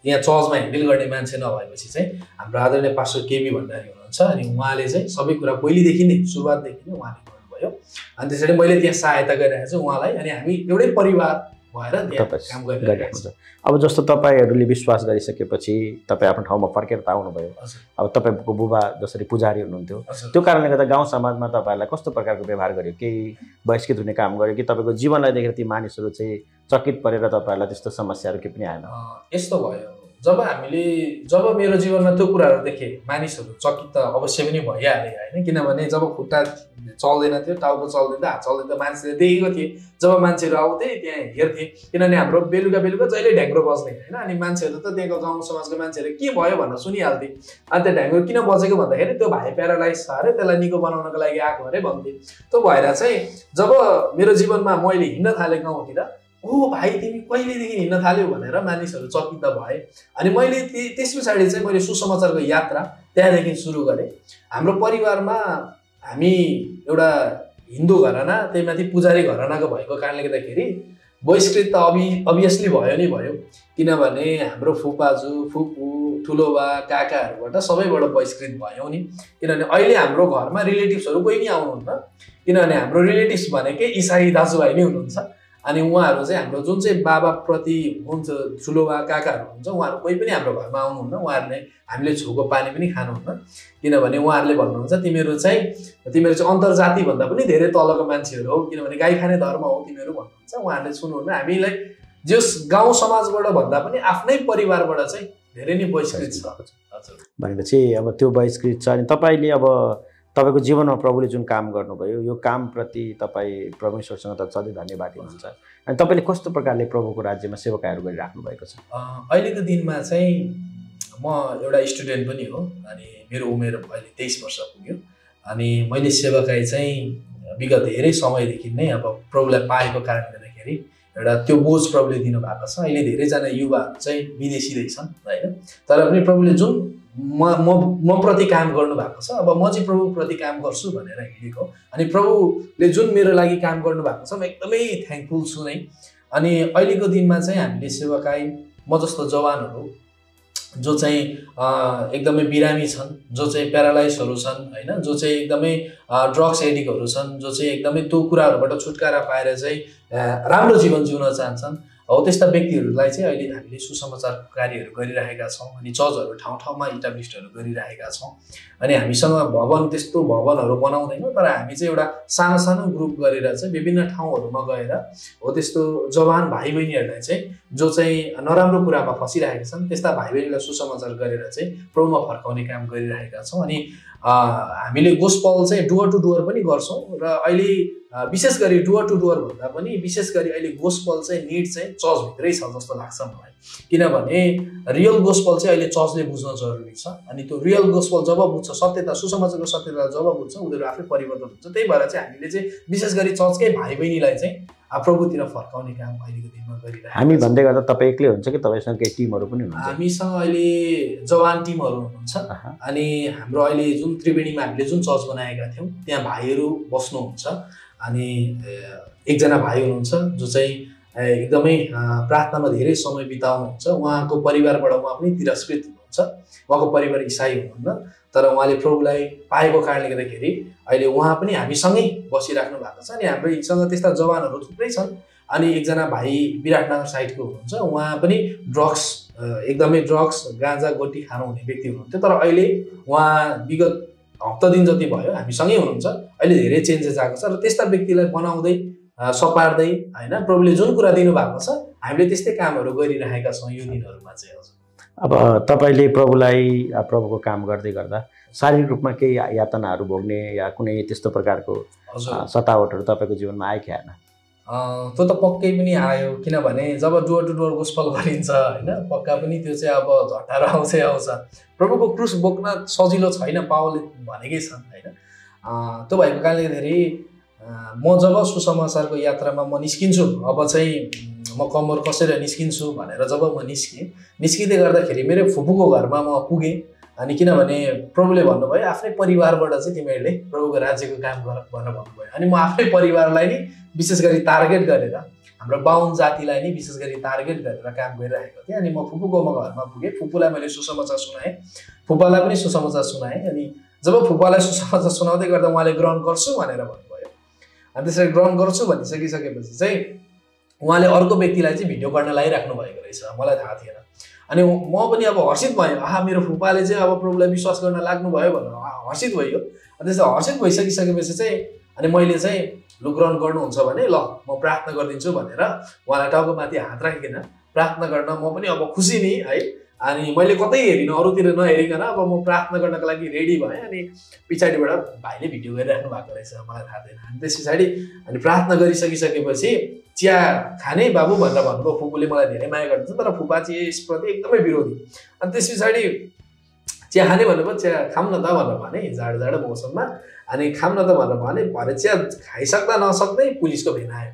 यहाँ चर्चमा ह्यान्डल गर्ने मान्छे नभएपछि चाहिँ हाम्रो आदरणीय पास्टर केबी भण्डारी हुनुहुन्छ अनि उहाँले चाहिँ सबै कुरा पहिलेदेखि नै सुरुवातदेखि नै उहाँले गर्नुभयो अनि त्यसैले मैले त्यहाँ सहायता गरिरहेको छु उहाँलाई अनि हामी एउटै परिवार भएर त्यहाँ काम गरिरहेको छौं
अब जस्तो तपाईहरुले विश्वास गरिसकेपछि तपाई आफ्नो ठाउँमा फर्केर त आउनुभयो अब तपाईको बुबा जसरी पुजारी हुनुहुन्थ्यो त्यो कारणले गर्दा गाउँ समाजमा तपाईहरुलाई कस्तो प्रकारको व्यवहार गर्यो केही बहिष्कृत हुने काम गर्यो कि तपाईको जीवनलाई देखेर ती मानिसहरु चाहिँ चकित परेर तपाईहरुलाई त्यस्तो समस्याहरु के पनि आएन
यस्तो भयो जब मेरो जीवनमा त्यो कुराहरु देखे मानिसहरु चकित त अवश्य पनि भइहाले हैन किनभने जब खुट्टा चल्दैन थियो टाउको चल्दैन हात चल्दैन त मान्छेले देखेको थिए जब मान्छेहरु आउँथे त्यहाँ हेर्थे किनभने हाम्रो बेलुका जहिले ढ्याङ्ग्रो बज्ने हैन अनि मान्छेहरु त त्यहाँको गाउँ समाजको मान्छेहरु के भयो भनेर सुनिहाल्थे अनि त्यो ढ्याङ्ग्रो किन बजेको भन्दाखेरि त्यो भाइ प्यारालाइज छ अरे त्यसलाई निको बनाउनको लागि आएको अरे भन्थे त्यो भएर चाहिँ जब मेरो जीवनमा मैले हिँड्न थाले गाउँतिर ओ भाइ तिमी कहिलेदेखि हिँड्न थाल्यौ भनेर मानिसहरु चकित भए अनि मैले त्यसपछि चाहिँ मैले सुसमाचारको यात्रा त्यहाँदेखि सुरु गरे हाम्रो परिवारमा हामी एउटा हिन्दू घराना त्यसमाथि पुजारी घरानाको भएको कारणले गर्दाखेरि बहिष्कृत त अभियसली भयो नि भयो किनभने हाम्रो फुपाजु फुपू ठुलोबा काकाहरुबाट सबैबाट बहिष्कृत भयौं नि किनभने अहिले हाम्रो घरमा रिलेटिभ्सहरु कोही पनि आउनुहुन्न किनभने हाम्रो रिलेटिभ्स भनेकै ईसाई दाजुभाइ नै हुनुहुन्छ अनि उहाँहरु चाहिँ हाम्रो जुन चाहिँ बाबा प्रति हुन्छ ठुलोबा काकाहरु हुन्छ उहाँहरु कोही पनि हाम्रो घरमा आउनुहुन्न उहाँहरुले हामीले छोको पानी पनि खानुहुन्न किनभने उहाँहरुले भन्नुहुन्छ तिमीहरु चाहिँ अन्तर्जाति भन्दा पनि धेरै तलको मान्छेहरु हो किनभने गाई खाने धर्म हो तिमीहरु भन्नुहुन्छ उहाँहरुले सुन्नुहुन्न हामीलाई जस गाउँ समाजबाट भन्दा पनि आफ्नै परिवारबाट चाहिँ धेरै नै बहिष्कृत छ। हजुर
भनेपछि अब त्यो बहिष्कृत छ अनि तपाईँले अब तपाईँको जीवनमा प्रभुले जुन काम गर्नुभयो यो कामप्रति तपाईँ परमेश्वरसँग त सधैँ धन्यवाद हुनुहुन्छ अनि तपाईँले कस्तो प्रकारले प्रभुको राज्यमा सेवाकाहरू गरिराख्नु भएको छ?
अहिलेको दिनमा चाहिँ म एउटा स्टुडेन्ट पनि हो अनि मेरो उमेर अहिले 23 वर्ष पुग्यो अनि मैले सेवाकाई चाहिँ विगत धेरै समयदेखि नै अब प्रभुलाई पाएको कारणले गर्दाखेरि एउटा त्यो बोझ प्रभुले दिनुभएको छ। अहिले धेरैजना युवाहरू चाहिँ विदेशी छन् होइन, तर पनि प्रभुले जुन म प्रति काम गर्नुभएको छ अब म चाहिँ प्रभुप्रति काम गर्छु भनेर हिँडेको अनि प्रभुले जुन मेरो लागि काम गर्नुभएको छ म एकदमै थ्याङ्कफुल छु नै। अनि अहिलेको दिनमा चाहिँ हामीले सेवाकाई म जस्तो जवानहरू जो चाहिँ एकदमै बिरामी छन्, जो चाहिँ प्यारालाइजहरू छन् होइन, जो चाहिँ एकदमै ड्रग्स एडिक्टहरू छन्, जो चाहिँ एकदमै त्यो कुराहरूबाट छुटकारा पाएर चाहिँ राम्रो जीवन जिउन चाहन्छन्, हो त्यस्ता व्यक्तिहरूलाई चाहिँ अहिले हामीले सुसमाचार कार्यहरू गरिरहेका छौँ अनि चर्चहरू ठाउँ ठाउँमा इटाब्लिस्टहरू गरिरहेका छौँ। अनि हामीसँग भवन त्यस्तो भवनहरू बनाउँदैनौँ तर हामी चाहिँ एउटा सानो सानो ग्रुप गरेर चाहिँ विभिन्न ठाउँहरूमा गएर हो त्यस्तो जवान भाइ बहिनीहरूलाई चाहिँ जो चाहिँ नराम्रो कुरामा फसिरहेका छन् त्यस्ता भाइ बहिनीलाई सुसमाचार गरेर चाहिँ प्रभुमा फर्काउने काम गरिरहेका छौँ। अनि हामीले गोस्पल चाहिँ डुवर टु डुवर पनि गर्छौँ र अहिले विशेष गरी डुवर टु डुवर भन्दा पनि विशेष गरी अहिले गोस्पल चाहिँ निड चाहिँ चर्चभित्रै छ जस्तो लाग्छ मलाई, किनभने रियल गोस्पल चाहिँ अहिले चर्चले बुझ्न जरुरी छ। अनि त्यो रियल गोस्पल जब बुझ्छ, सत्यता सुसमाचारको सत्यता जब बुझ्छ उनीहरू आफै परिवर्तन हुन्छ। त्यही भएर चाहिँ हामीले चाहिँ विशेष गरी चर्चकै भाइ बहिनीलाई चाहिँ प्रभुतिर फर्काउने काम अहिलेको दिनमा गरिरहेको।
हामी भन्दै गर्दा तपाईँ एक्लै हुन्छ कि तपाईँसँग केही टिमहरू पनि हुनुहुन्छ?
हामीसँग अहिले जवान टिमहरू हुनुहुन्छ अनि हाम्रो अहिले जुन त्रिवेणीमा हामीले जुन चर्च बनाएका थियौँ त्यहाँ भाइहरू बस्नुहुन्छ अनि एकजना भाइ हुनुहुन्छ जो चाहिँ एकदमै प्रार्थनामा धेरै समय बिताउनुहुन्छ। उहाँको परिवारबाट उहाँ पनि तिरस्कृत हुनुहुन्छ, उहाँको परिवार इसाई हुनुहुन्न तर उहाँले प्रभुलाई पाएको कारणले गर्दाखेरि अहिले उहाँ पनि हामीसँगै बसिराख्नु भएको छ। अनि हाम्रोसँग त्यस्ता जवानहरू थुप्रै छन्। अनि एकजना भाइ विराटनगर साइडको हुनुहुन्छ, उहाँ पनि एकदमै ड्रग्स गाँजा गोटी खानुहुने व्यक्ति हुनुहुन्थ्यो तर अहिले उहाँ विगत हप्ता दिन जति भयो हामीसँगै हुनुहुन्छ। अहिले धेरै चेन्जेस आएको छ र त्यस्ता व्यक्तिलाई बनाउँदै सपार्दै होइन प्रभुले जुन कुरा दिनुभएको छ हामीले त्यस्तै कामहरू गरिरहेका छौँ यो दिनहरूमा चाहिँ। हजुर
अब तपाईँले प्रभुको काम गर्दै गर्दा शारीरिक रूपमा केही यातनाहरू भोग्ने या कुनै त्यस्तो प्रकारको सतावटहरू तपाईँको जीवनमा आयो कि आएन?
त्यो त पक्कै पनि आयो, किनभने जब डुवर टु डुवर गोस्पल गरिन्छ होइन पक्का पनि त्यो चाहिँ अब झट्टारो आउँछ। प्रभुको क्रुस बोक्न सजिलो छैन, पावलले भनेकै छन् होइन। त्यो भएको कारणले गर्दाखेरि म जब सुसमाचारको यात्रामा म निस्किन्छु अब चाहिँ म कम्मर कसेर निस्किन्छु भनेर जब म निस्किँदै गर्दाखेरि मेरो फुपूको घरमा म पुगेँ। अनि किनभने प्रभुले भन्नुभयो आफ्नै परिवारबाट चाहिँ तिमीहरूले प्रभुको राज्यको काम गर भनेर भन्नुभयो। अनि म आफ्नै परिवारलाई नै विशेष गरी टार्गेट गरेर हाम्रो बाहुन जातिलाई नै विशेष गरी टार्गेट गरेर काम गरिरहेको थिएँ। अनि म फुपूको घरमा पुगेँ, फुपूलाई मैले सुसमाचार सुनाएँ, फुपालाई पनि सुसमाचार सुनाएँ। अनि जब फुपालाई सुसमाचार सुनाउँदै गर्दा उहाँले ग्रहण गर्छु भनेर भन्नुभयो। अनि त्यसरी ग्रहण गर्छु भनिसकिसकेपछि चाहिँ उहाँले अर्को व्यक्तिलाई चाहिँ भिडियो गर्न लगाइराख्नु भएको रहेछ, मलाई थाहा थिएन। अनि म पनि अब हर्षित भएँ, मेरो फुपाले चाहिँ अब प्रभुलाई विश्वास गर्न लाग्नुभयो भनेर हर्षित भयो। अनि त्यस्तो हर्षित भइसकिसकेपछि चाहिँ अनि मैले चाहिँ लु ग्रहण गर्नुहुन्छ भने ल म प्रार्थना गरिदिन्छु भनेर उहाँलाई टाउकोमाथि हात राखिकन प्रार्थना गर्न म पनि अब खुसी नि है। अनि मैले कतै हेरिनँ, अरूतिर नहेरिकन अब म प्रार्थना गर्नको लागि रेडी भएँ। अनि पछाडिबाट भाइले भिडियो गरिराख्नु भएको रहेछ, मलाई थाहा थिएन। अनि त्यस पछाडि अनि प्रार्थना गरिसकिसकेपछि चिया खाने बाबु भनेर भन्नुभयो। फुपूले मलाई धेरै माया गर्नुहुन्छ तर फुपा चाहिँ यसप्रति एकदमै विरोधी। अनि त्यस पछाडि चिया खाने भन्नुभयो, चिया खाऊँ न त भनेर भने जाडो मौसममा। अनि खाऊँ न त भनेर भने भरे चिया खाइसक्दा नसक्दै पुलिसको भेन आयो।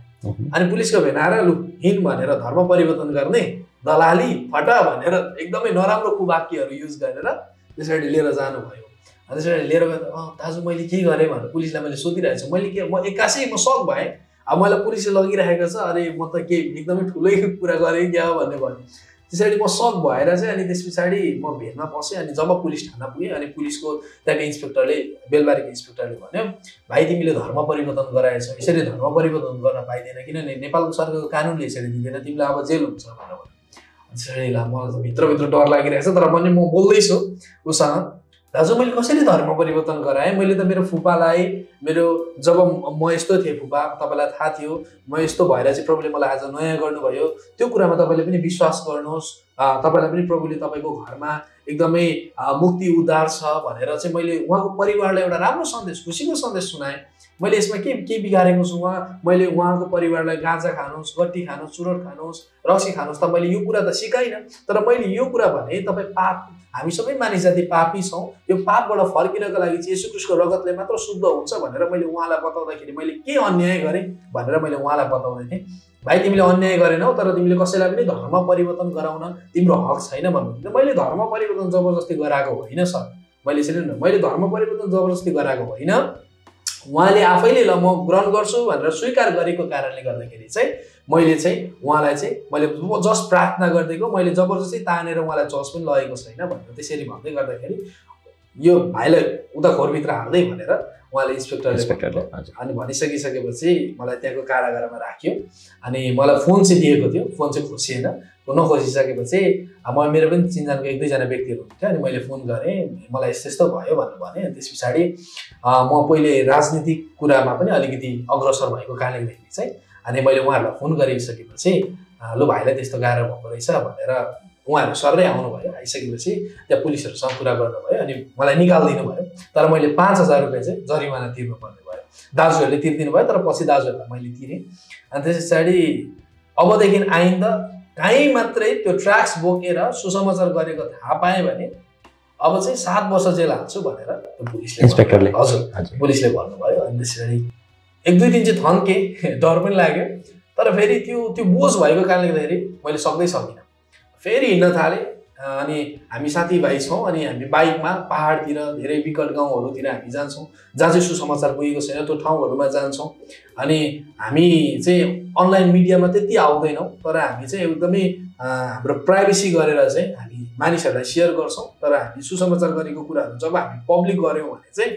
अनि पुलिसको भेन आएर लु हिँड भनेर धर्म परिवर्तन गर्ने दलाली फटा भनेर एकदमै नराम्रो कुवाक्यहरू युज गरेर त्यसरी लिएर जानुभयो। अनि त्यसरी लिएर गएर दाजु मैले के गरेँ भनेर पुलिसलाई मैले सोधिरहेको छु। म एक्कासी सक भएँ, अब मलाई पुलिसले लगिरहेको छ, अरे म त के एकदमै ठुलै कुरा गरेँ क्या भन्ने भयो। त्यसरी म सक भएर चाहिँ अनि त्यस पछाडि म भेनमा पसेँ। अनि जब पुलिस थाना पुगेँ अनि पुलिसको त्यहाँको इन्सपेक्टरले बेलबारीको इन्सपेक्टरले भन्यो भाइ तिमीले धर्म परिवर्तन गराएछौ, यसरी धर्म परिवर्तन गर्न पाइँदैन किनभने नेपालको सरकारको कानुनले यसरी दिँदैन, तिमीलाई अब जेल हुन्छ भनेर। त्यसरी मलाई भित्रभित्र डर लागिरहेको छ तर पनि म बोल्दैछु उसँग। दाजु मैले कसरी धर्म परिवर्तन गराएँ? मैले त मेरो फुपालाई जब म यस्तो थिएँ फुपा, तपाईँलाई थाहा थियो, म यस्तो भएर चाहिँ प्रभुले मलाई आज नयाँ गर्नुभयो, त्यो कुरामा तपाईँले पनि विश्वास गर्नुहोस्, तपाईँलाई पनि प्रभुले तपाईँको घरमा एकदमै मुक्ति उद्धार छ भनेर चाहिँ मैले उहाँको परिवारलाई एउटा राम्रो सन्देश, खुसीको सन्देश सुनाएँ। मैले यसमा के बिगारेको छु? मैले उहाँको परिवारलाई गाँजा खानुहोस्, गट्टी खानुहोस्, चुरोट खानुहोस्, रक्सी खानुहोस्, त मैले यो कुरा त सिकाइनँ। तर मैले यो कुरा भने तपाईँ पाप, हामी सबै मानिस जाति पापी छौँ, यो पापबाट फर्किनको लागि चाहिँ येशू ख्रीष्टको रगतले मात्र शुद्ध हुन्छ भनेर मैले उहाँलाई बताउँदाखेरि मैले के अन्याय गरेँ भनेर मैले उहाँलाई बताउँदै थिएँ। भाइ तिमीले अन्याय गरेनौ, तर तिमीले कसैलाई पनि धर्म परिवर्तन गराउन तिम्रो हक छैन भन्नु। मैले धर्म परिवर्तन जबरजस्ती गराएको होइन सर, मैले सुन्नु न, मैले धर्म परिवर्तन जबरजस्ती गराएको होइन। उहाँले आफैले ल म ग्रहण गर्छु भनेर स्वीकार गरेको कारणले गर्दाखेरि चाहिँ मैले चाहिँ उहाँलाई चाहिँ मैले जस्ट प्रार्थना गरिदिएको, मैले जबरजस्ती तानेर उहाँलाई जस पनि लगेको छैन भनेर त्यसरी भन्दै गर्दाखेरि यो भाइलाई उता खोरभित्र हाल्दै भनेर उहाँले इन्सपेक्टरले अनि भनिसकिसकेपछि मलाई त्यहाँको कारागारमा राख्यो। अनि मलाई फोन चाहिँ दिएको थियो, फोन चाहिँ खोसिएन। नखोसिसकेपछि मेरो पनि चिनजानको 1-2 जना व्यक्तिहरू हुन्थ्यो। अनि मैले फोन गरेँ, मलाई यस्तो यस्तो भयो भनेर भने। त्यस पछाडि म पहिले राजनीतिक कुरामा पनि अलिकति अग्रसर भएको कारणले चाहिँ अनि मैले उहाँहरूलाई फोन गरिसकेपछि लु भाइलाई त्यस्तो गाह्रो भएको रहेछ भनेर उहाँहरू सबै आउनुभयो। आइसकेपछि त्यहाँ पुलिसहरूसँग कुरा गर्नुभयो अनि मलाई निकालिदिनु भयो। तर मैले 5,000 रुपियाँ चाहिँ जरिमाना तिर्नुपर्ने भयो। दाजुहरूले तिर्दिनु भयो, तर पछि दाजुहरूलाई मैले तिरेँ। अनि त्यस पछाडि अबदेखि आइन्दा काहीँ मात्रै त्यो ट्र्याक्स बोकेर सुसमाचार गरेको थाहा पाएँ भने अब चाहिँ 7 वर्ष जेल हाल्छु भनेर पुलिसले, इन्सपेक्टरले, हजुर पुलिसले भन्नुभयो। अनि त्यसरी 1-2 दिन चाहिँ थन्के, डर पनि लाग्यो। तर फेरि त्यो बोझ भएको कारणले गर्दाखेरि मैले सक्दै सकिनँ। फेरि हिँड्न थालेँ। अनि हामी साथीभाइ छौँ, अनि हामी बाइकमा पहाडतिर धेरै विकट गाउँहरूतिर हामी जान्छौँ, जहाँ चाहिँ सुसमाचार पुगेको छैन त्यो ठाउँहरूमा जान्छौँ। अनि हामी चाहिँ अनलाइन मिडियामा त्यति आउँदैनौँ, तर हामी चाहिँ एकदमै हाम्रो प्राइभेसी गरेर चाहिँ हामी मानिसहरूलाई सेयर गर्छौँ। तर हामी सुसमाचार गरेको कुराहरू जब हामी पब्लिक गऱ्यौँ भने चाहिँ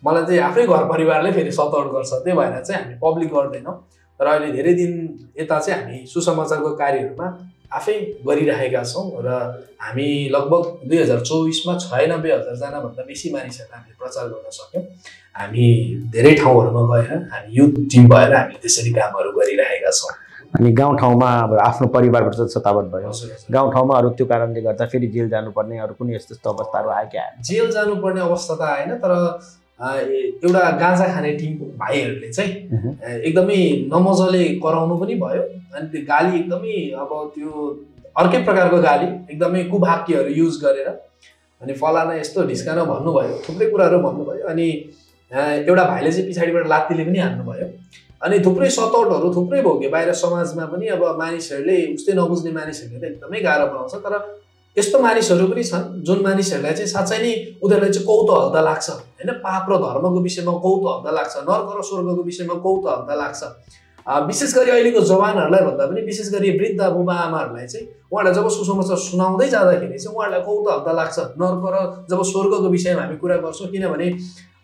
मलाई चाहिँ आफ्नै घर परिवारले फेरि सताउट गर्छ, त्यही भएर चाहिँ हामी पब्लिक गर्दैनौँ। तर अहिले धेरै दिन यता चाहिँ हामी सुसमाचारको कार्यहरूमा आफै गरिरहेका छौँ र हामी लगभग 2024मा 96,000 जनाभन्दा बेसी मानिसहरूलाई हामीले प्रचार गर्न सक्यौँ। हामी धेरै ठाउँहरूमा गएर हामी युथ टिम भएर हामीले त्यसरी कामहरू गरिरहेका छौँ।
अनि गाउँठाउँमा अब आफ्नो परिवारबाट सतावट भयो, गाउँठाउँमा अरू त्यो कारणले गर्दा फेरि जेल जानुपर्ने अरू कुनै यस्तो यस्तो अवस्थाहरू आयो क्या?
जेल जानुपर्ने अवस्था त आएन, तर एउटा गाँजा खाने टिमको भाइहरूले चाहिँ एकदमै नमजाले कराउनु पनि भयो। अनि त्यो गाली एकदमै अब त्यो अर्कै प्रकारको गाली, एकदमै कुवाक्यहरू युज गरेर अनि फलाना यस्तो ढिस्काना भन्नुभयो, थुप्रै कुराहरू भन्नुभयो। अनि एउटा भाइले चाहिँ पछाडिबाट लात्तीले पनि हान्नुभयो। अनि थुप्रै सतावटहरू थुप्रै भोग्यो बाहिर समाजमा पनि। अब मानिसहरूले उस्तै नबुझ्ने मानिसहरूले त एकदमै गाह्रो बनाउँछ। तर यस्तो मानिसहरू पनि छन् जुन मानिसहरूलाई चाहिँ साँच्चै नै उनीहरूलाई चाहिँ कौतूहलता लाग्छ, होइन, पाप र धर्मको विषयमा कौतूहलता लाग्छ, नर्क र स्वर्गको विषयमा कौतूहलता लाग्छ। विशेष गरी अहिलेको जवानहरूलाई भन्दा पनि विशेष गरी वृद्ध बुबा आमाहरूलाई चाहिँ उहाँहरूलाई जब सुसमाचार सुनाउँदै जाँदाखेरि चाहिँ उहाँहरूलाई कौतूहलता लाग्छ नर्क र जब स्वर्गको विषयमा हामी कुरा गर्छौँ। किनभने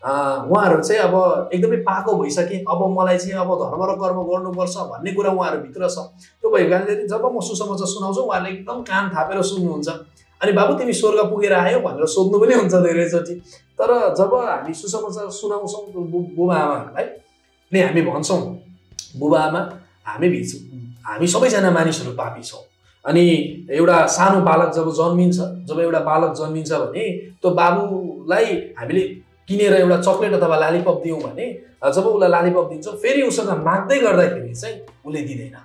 उहाँहरू चाहिँ अब एकदमै पाको भइसके, अब मलाई चाहिँ अब धर्म र कर्म गर्नुपर्छ भन्ने कुरा उहाँहरूभित्र छ। त्यो भएको कारणले जब म सुसमाचार सुनाउँछु उहाँहरूले एकदम कान थापेर सुन्नुहुन्छ। अनि बाबु तिमी स्वर्ग पुगेर आयो भनेर सोध्नु पनि हुन्छ धेरैचोटि। तर जब हामी सुसमाचार सुनाउँछौँ बुबा आमाहरूलाई अनि हामी भन्छौँ बुबा आमा हामी सबैजना मानिसहरू पापी छौँ। अनि एउटा सानो बालक जब एउटा बालक जन्मिन्छ भने त्यो बाबुलाई हामीले किनेर एउटा चक्लेट अथवा लालीपप दियौँ भने जब उसलाई लालीपप दिन्छौँ फेरि उसँग माग्दै गर्दाखेरि चाहिँ उसले दिँदैन,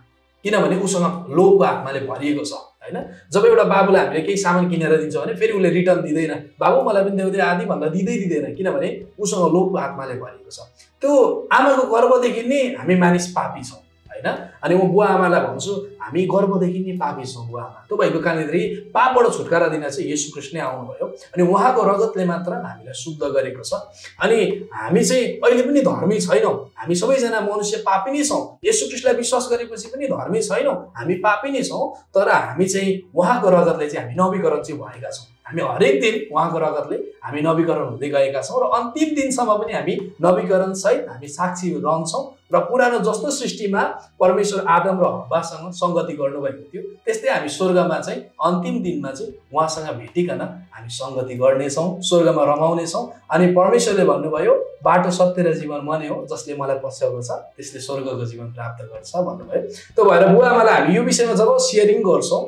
किनभने उसँग लोभको आत्माले भरिएको छ, होइन। जब एउटा बाबुलाई हामीले केही सामान किनेर दिन्छौँ भने फेरि उसले रिटर्न दिँदैन, बाबु मलाई पनि देऊ आदि भन्दा दिँदैन, किनभने उसँग लोभको आत्माले भरिएको छ। त्यो आमाको गर्भदेखि नै हामी मानिस पापी छौँ, होइन। अनि म बुवा आमालाई भन्छु हामी गर्भदेखि नै पापी छौँ बुवा आमा। त्यो भएको कारणले पापबाट छुटकारा दिन चाहिँ येशू ख्रीष्ट नै आउनुभयो अनि उहाँको रगतले मात्र हामीलाई शुद्ध गरेको छ। अनि हामी चाहिँ अहिले पनि धर्मी छैनौँ, हामी सबैजना मनुष्य पापी नै छौँ। येशू ख्रीष्टलाई विश्वास गरेपछि पनि धर्मी छैनौँ, हामी पापी नै छौँ। तर हामी चाहिँ उहाँको रगतले चाहिँ हामी नवीकरण चाहिँ भएका छौँ, हामी हरेक दिन उहाँको रगतले हामी नवीकरण हुँदै गएका छौँ र अन्तिम दिनसम्म पनि हामी नवीकरण सहित हामी साक्षी रहन्छौँ र पुरानो जस्तो सृष्टिमा परमेश्वर आदम र हव्वासँग सङ्गति गर्नुभएको थियो त्यस्तै हामी स्वर्गमा चाहिँ अन्तिम दिनमा चाहिँ उहाँसँग भेटिकन हामी सङ्गति गर्नेछौँ, स्वर्गमा रमाउनेछौँ। अनि परमेश्वरले भन्नुभयो बाटो सत्य र जीवन म नै हो, जसले मलाई पछ्याएको छ त्यसले स्वर्गको जीवन प्राप्त गर्छ भन्नुभयो। त्यो भएर बुवाआमालाई हामी यो विषयमा जब सेयरिङ गर्छौँ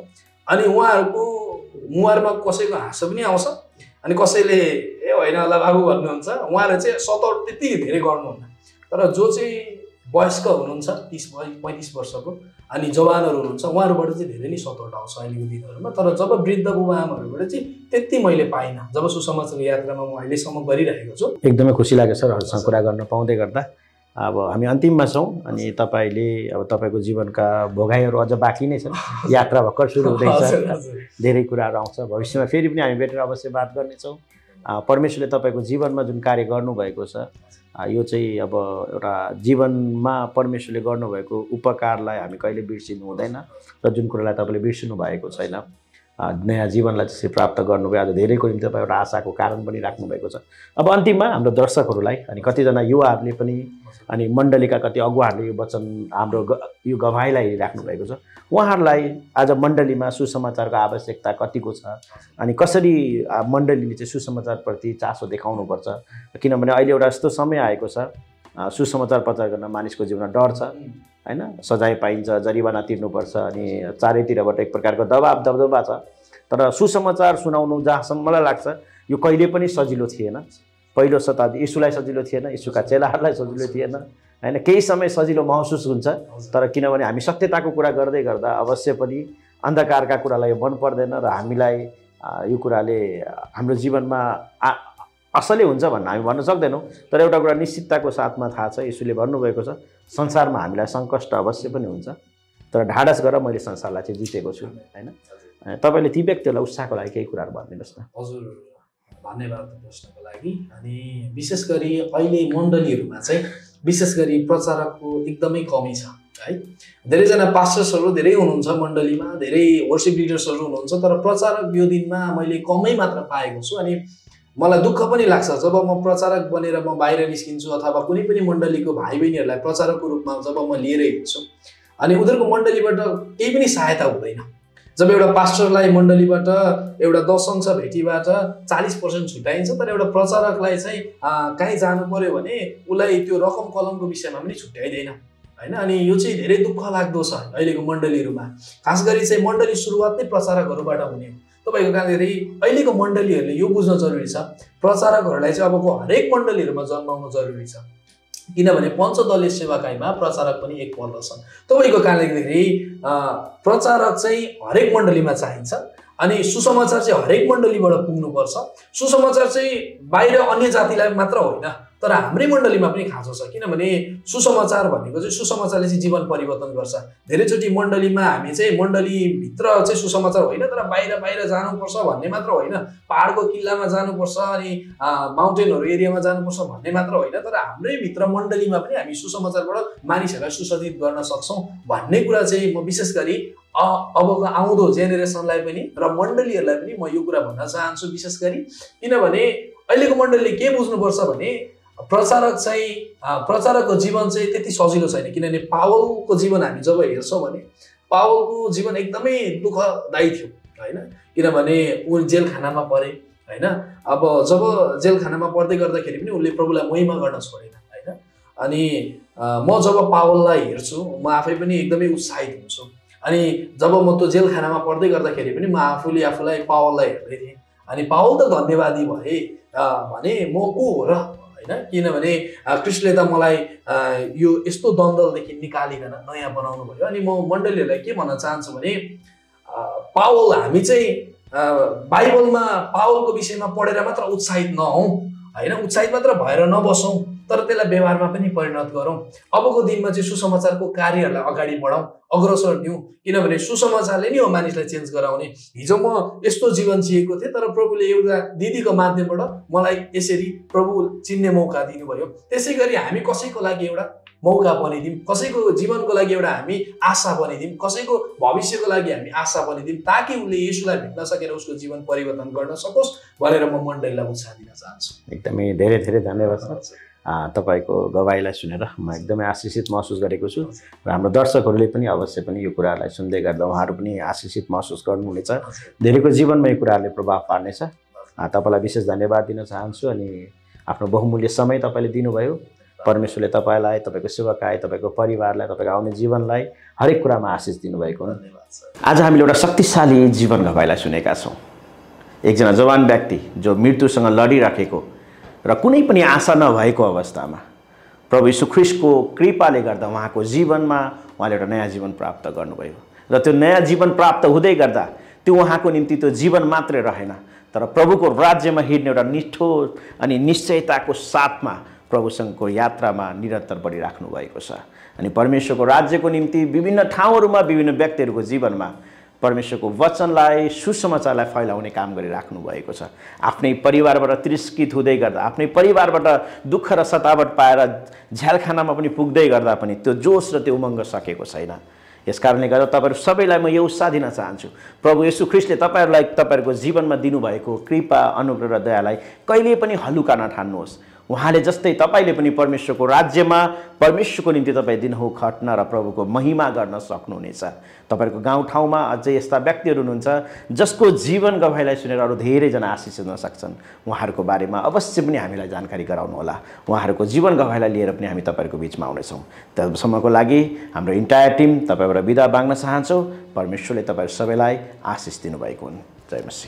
अनि उहाँहरूको मुहारमा कसैको हाँसो पनि आउँछ अनि कसैले ए होइन होला बाबु भन्नुहुन्छ। उहाँले चाहिँ सताउट त्यति धेरै गर्नुहुन्न, तर जो चाहिँ वयस्क हुनुहुन्छ 30-35 वर्षको अनि जवानहरू हुनुहुन्छ उहाँहरूबाट चाहिँ धेरै नै सताउट आउँछ अहिलेको दिनहरूमा। तर जब वृद्ध बुबाआमाहरूबाट चाहिँ त्यति मैले पाइनँ। जब सुसमाचारको यात्रामा म अहिलेसम्म गरिरहेको छु।
एकदमै खुसी लाग्यो सरहरूसँग कुरा गर्न पाउँदै गर्दा। अब हामी अन्तिममा छौँ अनि तपाईँले अब तपाईँको जीवनका भोगाइहरू अझ बाँकी नै छन्, यात्रा भर्खर सुरु हुँदैछ, धेरै कुराहरू आउँछ, भविष्यमा फेरि पनि हामी भेटेर अवश्य बात गर्नेछौँ। परमेश्वरले तपाईँको जीवनमा जुन कार्य गर्नुभएको छ यो चाहिँ अब एउटा जीवनमा परमेश्वरले गर्नुभएको उपकारलाई हामी कहिले बिर्सिनु हुँदैन र जुन कुरालाई तपाईँले बिर्सिनु भएको छैन, नयाँ जीवनलाई त्यसरी प्राप्त गर्नुभयो। आज धेरैको निम्ति तपाईँ एउटा आशाको कारण पनि राख्नुभएको छ। अब अन्तिममा हाम्रो दर्शकहरूलाई अनि कतिजना युवाहरूले पनि अनि मण्डलीका कति अगुवाहरूले यो वचन हाम्रो यो गवाईलाई हेरिराख्नु भएको छ, उहाँहरूलाई आज मण्डलीमा सुसमाचारको आवश्यकता कतिको छ अनि कसरी मण्डलीले चाहिँ सुसमाचारप्रति चासो देखाउनुपर्छ, किनभने अहिले एउटा यस्तो समय आएको छ सुसमाचार प्रचार गर्न मानिसको जीवनमा डर छ हैन, सजाय पाइन्छ, जरिवाना तिर्नुपर्छ अनि चारैतिरबाट एक प्रकारको दबाब छ। तर सुसमाचार सुनाउनु जहाँसम्म मलाई लाग्छ यो कहिले पनि सजिलो थिएन। पहिलो शताब्दी यीशुलाई सजिलो थिएन, यीशुका चेलाहरूलाई सजिलो थिएन हैन, केही समय सजिलो महसुस हुन्छ। तर किनभने हामी सत्यताको कुरा गर्दै गर्दा अवश्य पनि अन्धकारका कुरालाई यो मन पर्दैन र हामीलाई यो कुराले हाम्रो जीवनमा असलै हुन्छ भन्न हामी भन्न सक्दैनौँ। तर एउटा कुरा निश्चितताको साथमा थाहा छ, यीशुले भन्नुभएको छ संसारमा हामीलाई सङ्कष्ट अवश्य पनि हुन्छ, तर ढाडस गरेर मैले संसारलाई चाहिँ जितेको छु हैन। तपाईँले ती व्यक्तिहरूलाई उत्साहको लागि केही कुराहरू भनिदिनुहोस् न।
हजुर, धन्यवाद प्रश्नको लागि। अनि विशेष गरी अहिले मण्डलीहरूमा चाहिँ विशेष गरी प्रचारकको एकदमै कमी छ है। धेरैजना पास्टर्सहरू धेरै हुनुहुन्छ मण्डलीमा, धेरै वर्शिप लिडर्सहरू हुनुहुन्छ, तर प्रचारक यो दिनमा मैले कमै मात्र पाएको छु। अनि मलाई दुःख पनि लाग्छ जब म प्रचारक बनेर म बाहिर निस्किन्छु अथवा कुनै पनि मण्डलीको भाइ बहिनीहरूलाई प्रचारकको रूपमा जब म लिएर हिँड्छु अनि उनीहरूको मण्डलीबाट केही पनि सहायता हुँदैन। जब एउटा पास्टरलाई मण्डलीबाट एउटा 10 अंश भेटीबाट 40% छुट्याइन्छ, तर एउटा प्रचारकलाई चाहिँ कहीँ जानु पर्यो भने उसलाई त्यो रकम कलमको विषयमा पनि छुट्याइँदैन हैन। अनि यो चाहिँ धेरै दुःख लाग्दो छ अहिलेको मण्डलीहरूमा। खास गरी चाहिँ मण्डली सुरुवात नै प्रचारकहरूबाट हुने हो। तपाईँको कारणले अहिलेको मण्डलीहरूले यो बुझ्न जरुरी छ, प्रचारकहरूलाई चाहिँ अबको हरेक मण्डलीहरूमा जन्माउनु जरुरी छ, किनभने पञ्चदलीय सेवाकाईमा प्रचारक पनि एक पर्दछन्। तपाईँको कारणले प्रचारक चाहिँ हरेक मण्डलीमा चाहिन्छ अनि सुसमाचार चाहिँ हरेक मण्डलीबाट पुग्नुपर्छ। सुसमाचार चाहिँ बाहिर अन्य जातिलाई मात्र होइन तर हाम्रै मण्डलीमा पनि खाँचो छ, किनभने सुसमाचार भनेको चाहिँ सुसमाचारले चाहिँ जीवन परिवर्तन गर्छ। धेरैचोटि मण्डलीमा हामी चाहिँ मण्डलीभित्र चाहिँ सुसमाचार होइन तर बाहिर जानुपर्छ भन्ने मात्र होइन, पहाडको किल्लामा जानुपर्छ अनि माउन्टेनहरू एरियामा जानुपर्छ भन्ने मात्र होइन, तर हाम्रै भित्र मण्डलीमा पनि हामी सुसमाचारबाट मानिसहरूलाई सुसज्जित गर्न सक्छौँ भन्ने कुरा चाहिँ म विशेष गरी अबको आउँदो जेनेरेसनलाई पनि र मण्डलीहरूलाई पनि म यो कुरा भन्न चाहन्छु विशेष गरी। किनभने अहिलेको मण्डलीले के बुझ्नुपर्छ भने प्रचारकको जीवन चाहिँ त्यति सजिलो छैन। किनभने पावलको जीवन हामी जब हेर्छौँ भने पावलको जीवन एकदमै दुःखदायी थियो हैन, किनभने ऊ जेलखानामा परे हैन। अब जब जेलखानामा पर्दै गर्दाखेरि पनि उसले प्रभुलाई महिमा गर्न छोडेन हैन। अनि म जब पावललाई हेर्छु म आफै पनि एकदमै उत्साहित हुन्छु। अनि जब म त्यो जेलखानामा पर्दै गर्दाखेरि पनि म आफूलाई पावललाई हेर्दै थिएँ। अनि पावल त धन्यवादी भए भने म को हो र हैन, किनभने कृष्णले त मलाई यो यस्तो द्वन्द्वदेखि निकालिकन नयाँ बनाउनु भयो। अनि म मण्डलीहरूलाई के भन्न चाहन्छु भने पावल हामी चाहिँ बाइबलमा पावलको विषयमा पढेर मात्र उत्साहित नहौँ हैन, उत्साहित मात्र भएर नबसौँ तर त्यसलाई व्यवहारमा पनि परिणत गरौँ। अबको दिनमा चाहिँ सुसमाचारको कार्यहरूलाई अगाडि बढाउँ, अग्रसर दिउँ, किनभने सुसमाचारले नि हो मानिसलाई चेन्ज गराउने। हिजो म यस्तो जीवन जिएको थिएँ तर प्रभुले एउटा दिदीको माध्यमबाट मलाई यसरी प्रभु चिन्ने मौका दिनुभयो। त्यसै गरी हामी कसैको लागि एउटा मौका बनिदिउँ, कसैको जीवनको लागि एउटा हामी आशा बनिदिउँ, कसैको भविष्यको लागि हामी आशा बनिदिउँ, ताकि उसले येशूलाई भेट्न सकेर उसको जीवन परिवर्तन गर्न सकोस् भनेर म मण्डलीलाई उत्साह दिन चाहन्छु।
एकदमै धेरै धेरै धन्यवाद सर। तपाईँको गवाईलाई सुनेर म एकदमै आशिषित महसुस गरेको छु र हाम्रो दर्शकहरूले पनि अवश्य पनि यो कुराहरूलाई सुन्दै गर्दा उहाँहरू पनि आशिषित महसुस गर्नुहुनेछ। धेरैको जीवनमा यो कुराहरूले प्रभाव पार्नेछ। तपाईँलाई विशेष धन्यवाद दिन चाहन्छु अनि आफ्नो बहुमूल्य समय तपाईँले दिनुभयो। परमेश्वरले तपाईँलाई, तपाईँको सेवकाई, तपाईँको परिवारलाई, तपाईँको आउने जीवनलाई हरेक कुरामा आशिष दिनुभएको हो। आज हामीले एउटा शक्तिशाली जीवन गवाईलाई सुनेका छौँ। एकजना जवान व्यक्ति जो मृत्युसँग लडिराखेको र कुनै पनि आशा नभएको अवस्थामा प्रभु यीशु ख्रीष्टको कृपाले गर्दा उहाँको जीवनमा उहाँले एउटा नयाँ जीवन प्राप्त गर्नुभयो र त्यो नयाँ जीवन प्राप्त हुँदै गर्दा त्यो उहाँको निम्ति त्यो जीवन मात्रै रहेन, तर प्रभुको राज्यमा हिँड्ने एउटा निष्ठो अनि निश्चयताको साथमा प्रभुसँगको यात्रामा निरन्तर बढिराख्नु भएको छ। अनि परमेश्वरको राज्यको निम्ति विभिन्न ठाउँहरूमा विभिन्न व्यक्तिहरूको जीवनमा परमेश्वरको वचनलाई, सुसमाचारलाई फैलाउने काम गरिराख्नु भएको छ। आफ्नै परिवारबाट तिरस्कृत हुँदै गर्दा, आफ्नै परिवारबाट दुःख र सतावट पाएर झ्यालखानामा पनि पुग्दै गर्दा पनि त्यो जोस र त्यो उमङ्ग सकेको छैन। यस कारणले गर्दा तपाईँहरू सबैलाई म यो उत्साह दिन चाहन्छु, प्रभु येशू ख्रीष्टले तपाईँहरूलाई तपाईँहरूको जीवनमा दिनुभएको कृपा, अनुग्रह र दयालाई कहिले पनि हलुका नठान्नुहोस्। उहाँले जस्तै तपाईँले पनि परमेश्वरको राज्यमा परमेश्वरको निम्ति तपाईँ दिनहुँ खट्न र प्रभुको महिमा गर्न सक्नुहुनेछ। तपाईँहरूको गाउँठाउँमा अझै यस्ता व्यक्तिहरू हुनुहुन्छ जसको जीवन गवाईलाई सुनेर अरू धेरैजना आशिष हुन सक्छन्। उहाँहरूको बारेमा अवश्य पनि हामीलाई जानकारी गराउनुहोला। उहाँहरूको जीवन गवाईलाई लिएर पनि हामी तपाईँहरूको बिचमा आउनेछौँ। तबसम्मको लागि हाम्रो इन्टायर टिम तपाईँबाट बिदा माग्न चाहन्छौँ। परमेश्वरले तपाईँहरू सबैलाई आशिष दिनुभएको हुन्। जय मसीह।